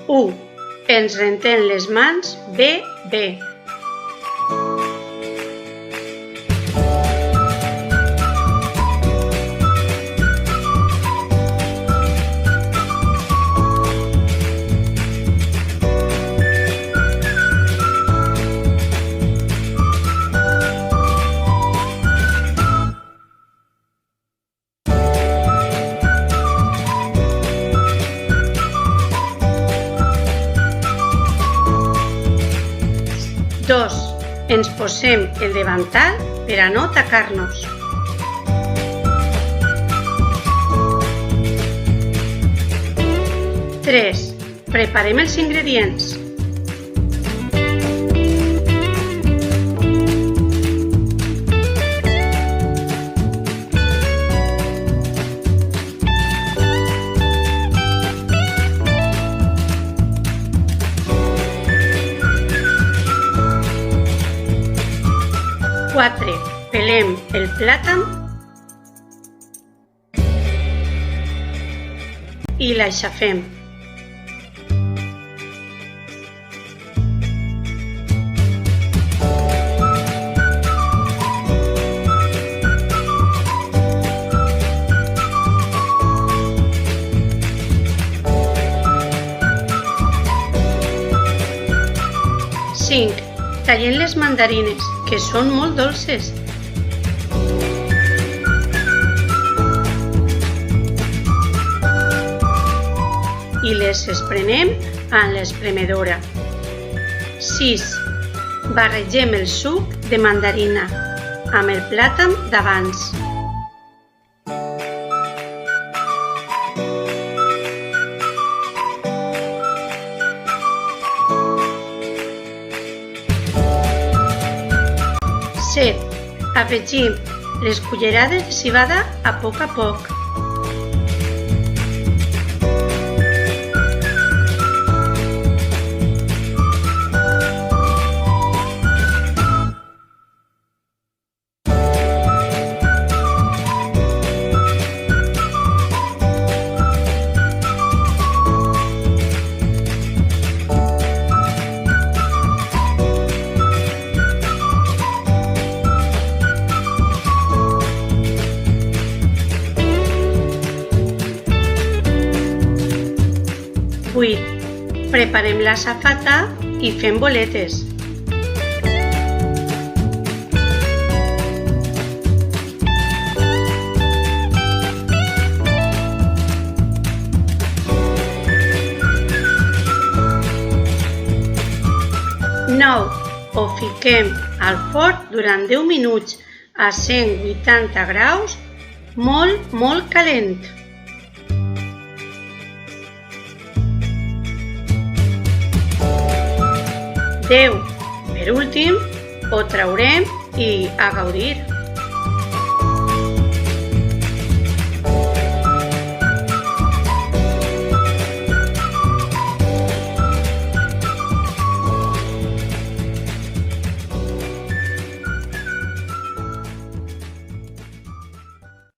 1. Ens rentem les mans bé, bé. 2. Ens posem el davantal per a no tacar-nos. 3. Preparem els ingredients. Pelem el plàtan i l'aixafem. 5. Tallem les mandarines, que són molt dolces. I les esprenem amb l'espremedora. 6. Barregem el suc de mandarina amb el plàtan d'abans. 7. Afegim les cullerades de civada a poc a poc. 8. Preparem la safata i fem boletes. 9. Ho fiquem al forn durant 10 minuts a 180 graus, molt calent. 10. Per últim, ho traurem i a gaudir.